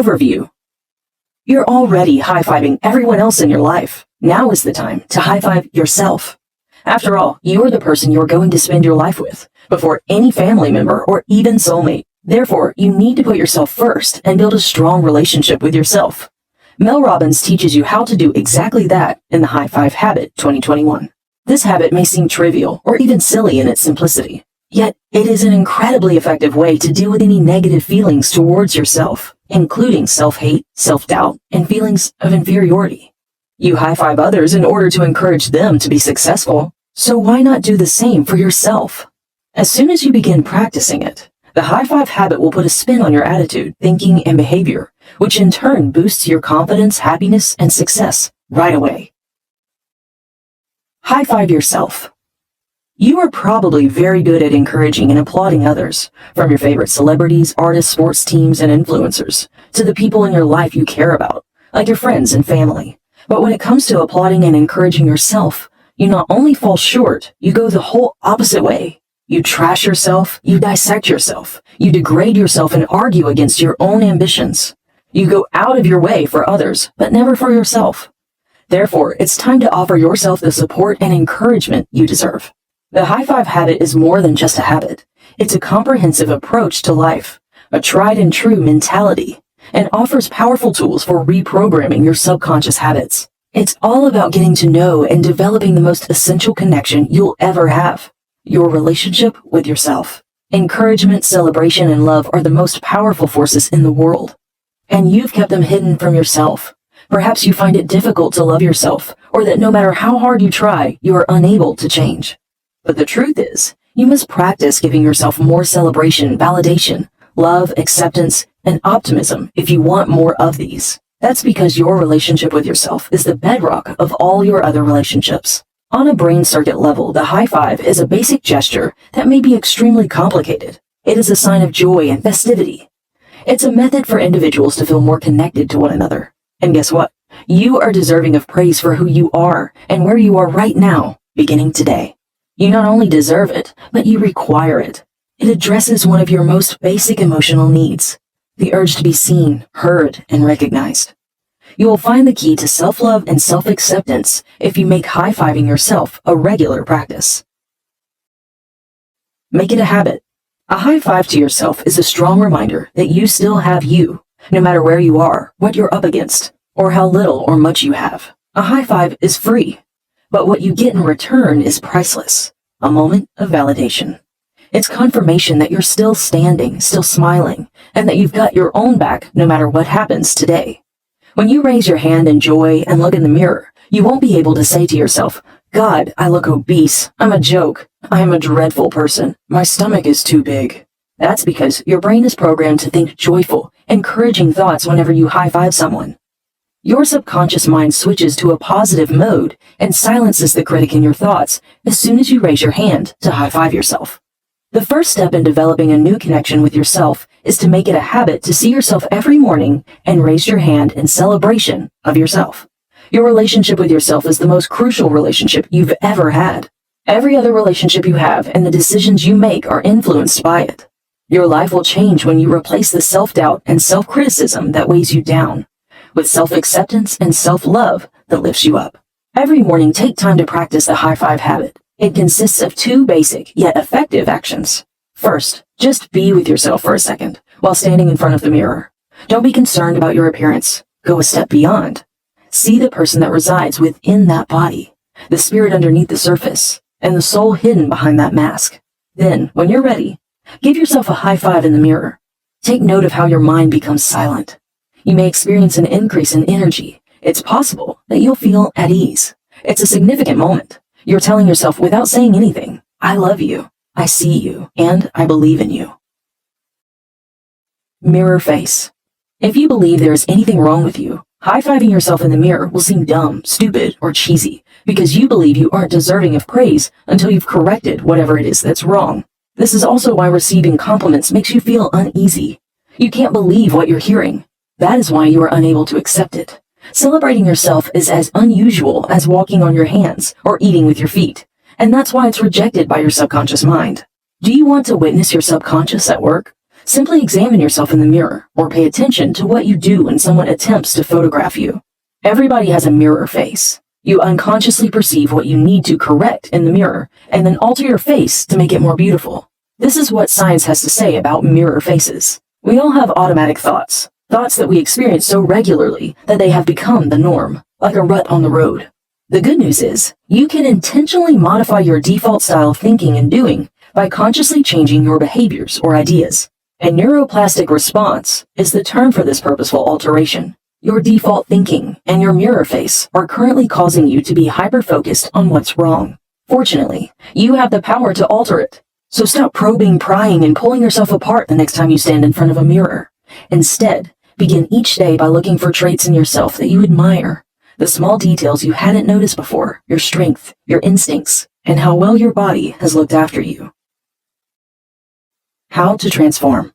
Overview. You're already high-fiving everyone else in your life. Now is the time to high-five yourself. After all, you are the person you're going to spend your life with, before any family member or even soulmate. Therefore, you need to put yourself first and build a strong relationship with yourself. Mel Robbins teaches you how to do exactly that in the High Five Habit 2021. This habit may seem trivial or even silly in its simplicity, yet it is an incredibly effective way to deal with any negative feelings towards yourself, including self-hate, self-doubt, and feelings of inferiority. You high-five others in order to encourage them to be successful, so why not do the same for yourself? As soon as you begin practicing it, the high five habit will put a spin on your attitude, thinking, and behavior, which in turn boosts your confidence, happiness, and success right away. High five yourself. You are probably very good at encouraging and applauding others, from your favorite celebrities, artists, sports teams, and influencers, to the people in your life you care about, like your friends and family. But when it comes to applauding and encouraging yourself, you not only fall short, you go the whole opposite way. You trash yourself, you dissect yourself, you degrade yourself and argue against your own ambitions. You go out of your way for others, but never for yourself. Therefore, it's time to offer yourself the support and encouragement you deserve. The high five habit is more than just a habit. It's a comprehensive approach to life, a tried and true mentality, and offers powerful tools for reprogramming your subconscious habits. It's all about getting to know and developing the most essential connection you'll ever have. Your relationship with yourself. Encouragement, celebration, and love are the most powerful forces in the world. And you've kept them hidden from yourself. Perhaps you find it difficult to love yourself, or that no matter how hard you try, you are unable to change. But the truth is, you must practice giving yourself more celebration, validation, love, acceptance, and optimism if you want more of these. That's because your relationship with yourself is the bedrock of all your other relationships. On a brain circuit level, the high five is a basic gesture that may be extremely complicated. It is a sign of joy and festivity. It's a method for individuals to feel more connected to one another. And guess what? You are deserving of praise for who you are and where you are right now, beginning today. You not only deserve it, but you require it. It addresses one of your most basic emotional needs, the urge to be seen, heard, and recognized. You will find the key to self-love and self-acceptance if you make high-fiving yourself a regular practice. Make it a habit. A high five to yourself is a strong reminder that you still have you, no matter where you are, what you're up against, or how little or much you have. A high five is free, but what you get in return is priceless. A moment of validation. It's confirmation that you're still standing, still smiling, and that you've got your own back no matter what happens today. When you raise your hand in joy and look in the mirror, you won't be able to say to yourself, God, I look obese. I'm a joke. I am a dreadful person. My stomach is too big. That's because your brain is programmed to think joyful, encouraging thoughts whenever you high-five someone. Your subconscious mind switches to a positive mode and silences the critic in your thoughts as soon as you raise your hand to high-five yourself. The first step in developing a new connection with yourself is to make it a habit to see yourself every morning and raise your hand in celebration of yourself. Your relationship with yourself is the most crucial relationship you've ever had. Every other relationship you have and the decisions you make are influenced by it. Your life will change when you replace the self-doubt and self-criticism that weighs you down with self-acceptance and self-love that lifts you up. Every morning, take time to practice the high five habit. It consists of two basic yet effective actions. First, just be with yourself for a second while standing in front of the mirror. Don't be concerned about your appearance. Go a step beyond. See the person that resides within that body, the spirit underneath the surface, and the soul hidden behind that mask. Then, when you're ready, give yourself a high five in the mirror. Take note of how your mind becomes silent. You may experience an increase in energy. It's possible that you'll feel at ease. It's a significant moment. You're telling yourself without saying anything, I love you, I see you, and I believe in you. Mirror face. If you believe there is anything wrong with you, high-fiving yourself in the mirror will seem dumb, stupid, or cheesy because you believe you aren't deserving of praise until you've corrected whatever it is that's wrong. This is also why receiving compliments makes you feel uneasy. You can't believe what you're hearing. That is why you are unable to accept it. Celebrating yourself is as unusual as walking on your hands or eating with your feet, and that's why it's rejected by your subconscious mind. Do you want to witness your subconscious at work? Simply examine yourself in the mirror or pay attention to what you do when someone attempts to photograph you. Everybody has a mirror face. You unconsciously perceive what you need to correct in the mirror and then alter your face to make it more beautiful. This is what science has to say about mirror faces. We all have automatic thoughts that we experience so regularly that they have become the norm, like a rut on the road. The good news is, you can intentionally modify your default style of thinking and doing by consciously changing your behaviors or ideas. A neuroplastic response is the term for this purposeful alteration. Your default thinking and your mirror face are currently causing you to be hyper-focused on what's wrong. Fortunately, you have the power to alter it. So stop probing, prying, and pulling yourself apart the next time you stand in front of a mirror. Instead, begin each day by looking for traits in yourself that you admire. The small details you hadn't noticed before, your strength, your instincts, and how well your body has looked after you. How to transform.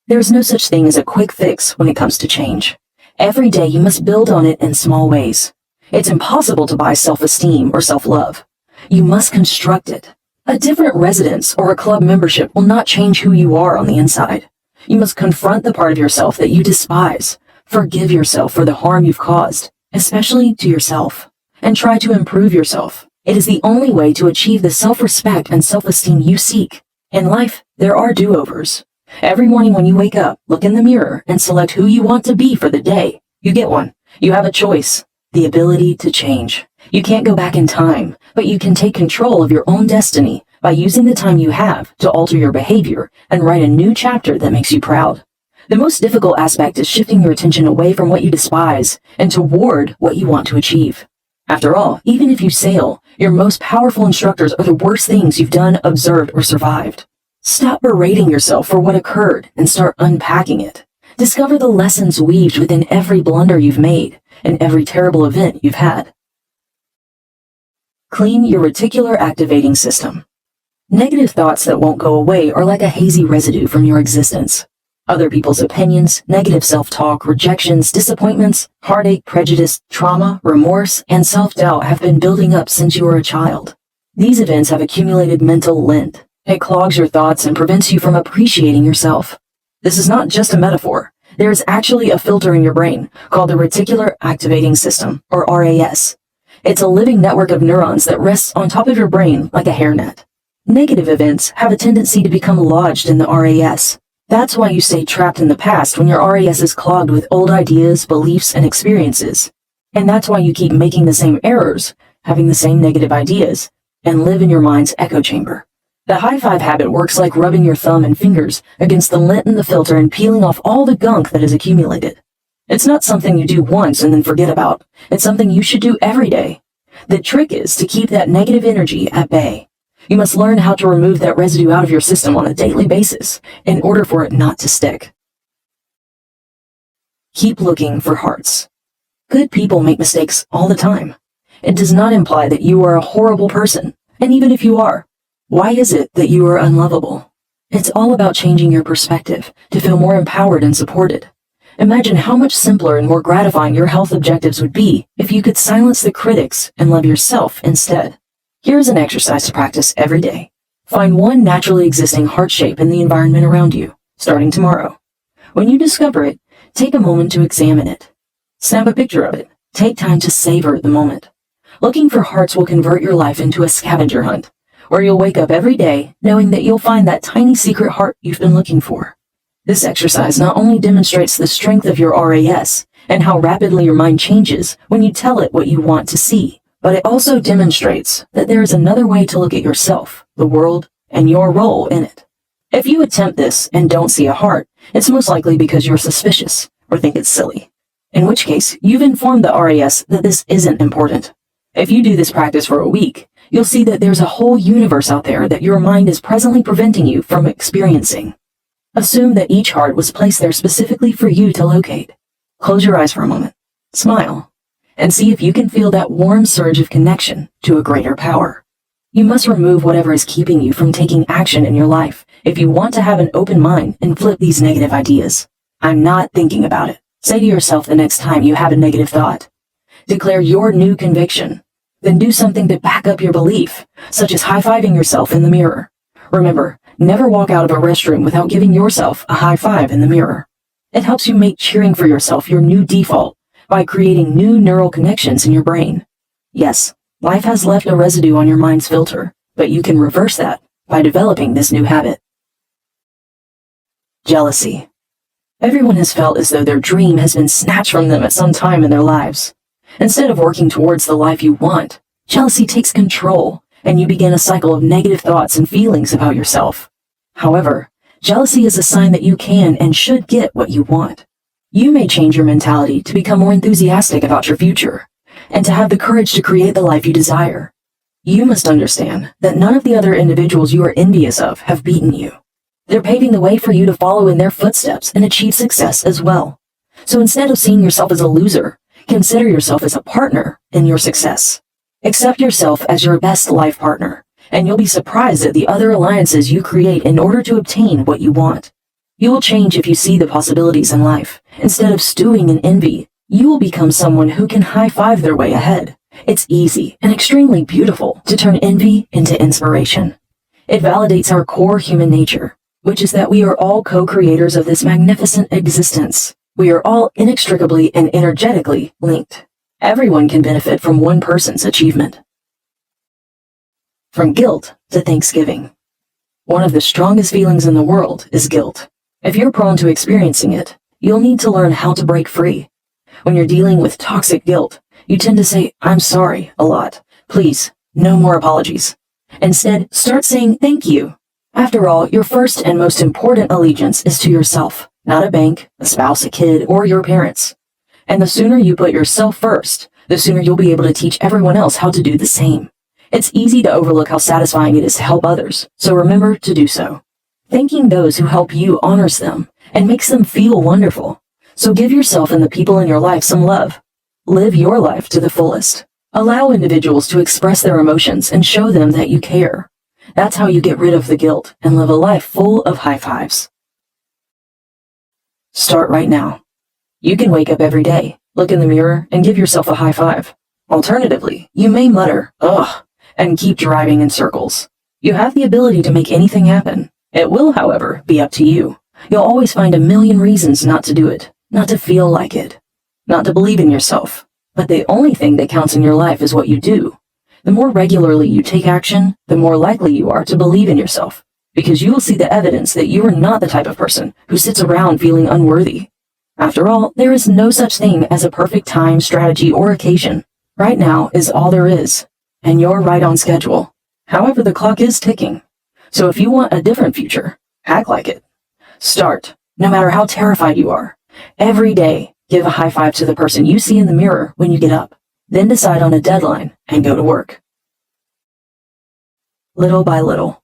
There is no such thing as a quick fix when it comes to change. Every day you must build on it in small ways. It's impossible to buy self-esteem or self-love. You must construct it. A different residence or a club membership will not change who you are on the inside. You must confront the part of yourself that you despise. Forgive yourself for the harm you've caused, especially to yourself, and try to improve yourself. It is the only way to achieve the self-respect and self-esteem you seek. In life, there are do-overs. Every morning when you wake up, look in the mirror and select who you want to be for the day. You get one. You have a choice. The ability to change. You can't go back in time, but you can take control of your own destiny by using the time you have to alter your behavior and write a new chapter that makes you proud. The most difficult aspect is shifting your attention away from what you despise and toward what you want to achieve. After all, even if you sail, your most powerful instructors are the worst things you've done, observed, or survived. Stop berating yourself for what occurred and start unpacking it. Discover the lessons weaved within every blunder you've made and every terrible event you've had. Clean your reticular activating system. Negative thoughts that won't go away are like a hazy residue from your existence. Other people's opinions, negative self-talk, rejections, disappointments, heartache, prejudice, trauma, remorse, and self-doubt have been building up since you were a child. These events have accumulated mental lint. It clogs your thoughts and prevents you from appreciating yourself. This is not just a metaphor. There is actually a filter in your brain called the Reticular Activating System, or RAS. It's a living network of neurons that rests on top of your brain like a hairnet. Negative events have a tendency to become lodged in the RAS. That's why you stay trapped in the past when your RAS is clogged with old ideas, beliefs, and experiences. And that's why you keep making the same errors, having the same negative ideas, and live in your mind's echo chamber. The high five habit works like rubbing your thumb and fingers against the lint in the filter and peeling off all the gunk that has accumulated. It's not something you do once and then forget about. It's something you should do every day. The trick is to keep that negative energy at bay. You must learn how to remove that residue out of your system on a daily basis in order for it not to stick. Keep looking for hearts. Good people make mistakes all the time. It does not imply that you are a horrible person, and even if you are, why is it that you are unlovable? It's all about changing your perspective to feel more empowered and supported. Imagine how much simpler and more gratifying your health objectives would be if you could silence the critics and love yourself instead. Here's an exercise to practice every day. Find one naturally existing heart shape in the environment around you, starting tomorrow. When you discover it, take a moment to examine it. Snap a picture of it. Take time to savor the moment. Looking for hearts will convert your life into a scavenger hunt, where you'll wake up every day knowing that you'll find that tiny secret heart you've been looking for. This exercise not only demonstrates the strength of your RAS and how rapidly your mind changes when you tell it what you want to see, but it also demonstrates that there is another way to look at yourself, the world, and your role in it. If you attempt this and don't see a heart, it's most likely because you're suspicious or think it's silly, in which case you've informed the RAS that this isn't important. If you do this practice for a week, you'll see that there's a whole universe out there that your mind is presently preventing you from experiencing. Assume that each heart was placed there specifically for you to locate. Close your eyes for a moment, smile, and see if you can feel that warm surge of connection to a greater power. You must remove whatever is keeping you from taking action in your life if you want to have an open mind and flip these negative ideas. I'm not thinking about it. Say to yourself the next time you have a negative thought. Declare your new conviction. Then do something to back up your belief, such as high-fiving yourself in the mirror. Remember, Never walk out of a restroom without giving yourself a high five in the mirror. It helps you make cheering for yourself your new default by creating new neural connections in your brain. Yes, life has left a residue on your mind's filter, but you can reverse that by developing this new habit. Jealousy. Everyone has felt as though their dream has been snatched from them at some time in their lives. Instead of working towards the life you want, jealousy takes control, and you begin a cycle of negative thoughts and feelings about yourself. However, jealousy is a sign that you can and should get what you want. You may change your mentality to become more enthusiastic about your future, and to have the courage to create the life you desire. You must understand that none of the other individuals you are envious of have beaten you. They're paving the way for you to follow in their footsteps and achieve success as well. So instead of seeing yourself as a loser, consider yourself as a partner in your success. Accept yourself as your best life partner, and you'll be surprised at the other alliances you create in order to obtain what you want. You will change if you see the possibilities in life. Instead of stewing in envy, you will become someone who can high-five their way ahead. It's easy and extremely beautiful to turn envy into inspiration. It validates our core human nature, which is that we are all co-creators of this magnificent existence. We are all inextricably and energetically linked. Everyone can benefit from one person's achievement. From guilt to Thanksgiving. One of the strongest feelings in the world is guilt. If you're prone to experiencing it, you'll need to learn how to break free. When you're dealing with toxic guilt, you tend to say, "I'm sorry," a lot. Please, no more apologies. Instead, start saying thank you. After all, your first and most important allegiance is to yourself, not a bank, a spouse, a kid, or your parents. And the sooner you put yourself first, the sooner you'll be able to teach everyone else how to do the same. It's easy to overlook how satisfying it is to help others, so remember to do so. Thanking those who help you honors them and makes them feel wonderful. So give yourself and the people in your life some love. Live your life to the fullest. Allow individuals to express their emotions and show them that you care. That's how you get rid of the guilt and live a life full of high fives. Start right now. You can wake up every day, look in the mirror, and give yourself a high five. Alternatively, you may mutter, "Ugh," and keep driving in circles. You have the ability to make anything happen. It will, however, be up to you. You'll always find a million reasons not to do it, not to feel like it, not to believe in yourself. But the only thing that counts in your life is what you do. The more regularly you take action, the more likely you are to believe in yourself, because you will see the evidence that you are not the type of person who sits around feeling unworthy. After all, there is no such thing as a perfect time, strategy, or occasion. Right now is all there is, and you're right on schedule. However, the clock is ticking. So if you want a different future, act like it. Start, no matter how terrified you are. Every day, give a high five to the person you see in the mirror when you get up. Then decide on a deadline and go to work. Little by little.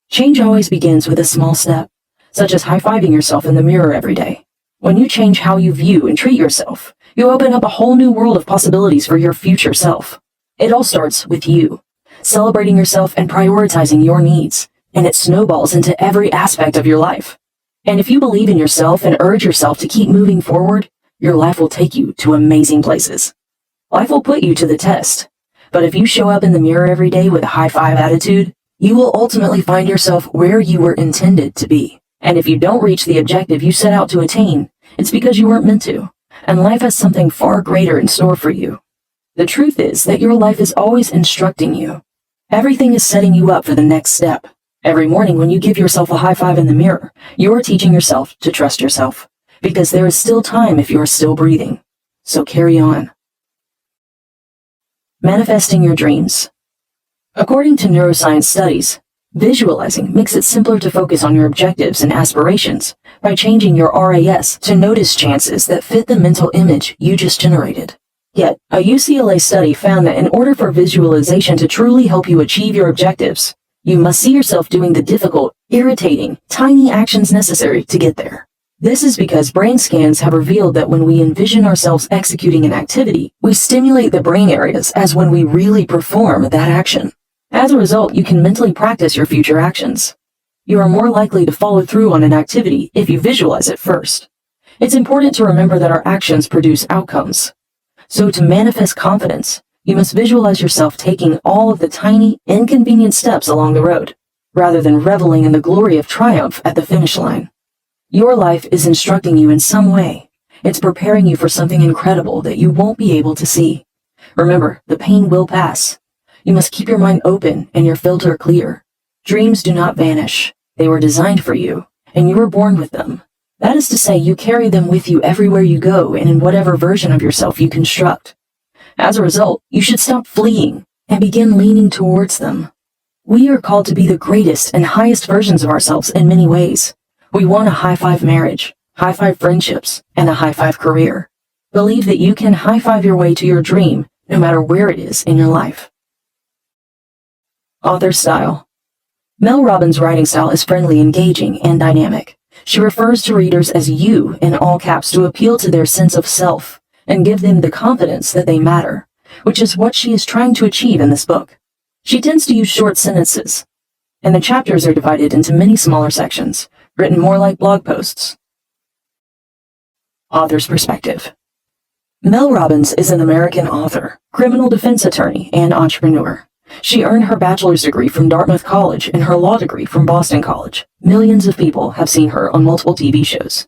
Change always begins with a small step, such as high-fiving yourself in the mirror every day. When you change how you view and treat yourself, you open up a whole new world of possibilities for your future self. It all starts with you, celebrating yourself and prioritizing your needs, and it snowballs into every aspect of your life. And if you believe in yourself and urge yourself to keep moving forward, your life will take you to amazing places. Life will put you to the test, but if you show up in the mirror every day with a high-five attitude, you will ultimately find yourself where you were intended to be. And if you don't reach the objective you set out to attain, it's because you weren't meant to, and life has something far greater in store for you. The truth is that your life is always instructing you. Everything is setting you up for the next step. Every morning when you give yourself a high five in the mirror, you are teaching yourself to trust yourself, because there is still time if you are still breathing. So carry on. Manifesting your dreams. According to neuroscience studies, visualizing makes it simpler to focus on your objectives and aspirations by changing your RAS to notice chances that fit the mental image you just generated. Yet, a UCLA study found that in order for visualization to truly help you achieve your objectives, you must see yourself doing the difficult, irritating, tiny actions necessary to get there. This is because brain scans have revealed that when we envision ourselves executing an activity, we stimulate the brain areas as when we really perform that action. As a result, you can mentally practice your future actions. You are more likely to follow through on an activity if you visualize it first. It's important to remember that our actions produce outcomes. So to manifest confidence, you must visualize yourself taking all of the tiny, inconvenient steps along the road. rather than reveling in the glory of triumph at the finish line. Your life is instructing you in some way. It's preparing you for something incredible that you won't be able to see. Remember, the pain will pass. You must keep your mind open and your filter clear. Dreams do not vanish. They were designed for you, and you were born with them. That is to say, you carry them with you everywhere you go and in whatever version of yourself you construct. As a result, you should stop fleeing and begin leaning towards them. We are called to be the greatest and highest versions of ourselves in many ways. We want a high-five marriage, high-five friendships, and a high-five career. Believe that you can high-five your way to your dream, no matter where it is in your life. Author style. Mel Robbins' writing style is friendly, engaging, and dynamic. She refers to readers as you in all caps to appeal to their sense of self and give them the confidence that they matter, which is what she is trying to achieve in this book. She tends to use short sentences, and the chapters are divided into many smaller sections, written more like blog posts. Author's perspective. Mel Robbins is an American author, criminal defense attorney, and entrepreneur. She earned her bachelor's degree from Dartmouth College and her law degree from Boston College. Millions of people have seen her on multiple TV shows.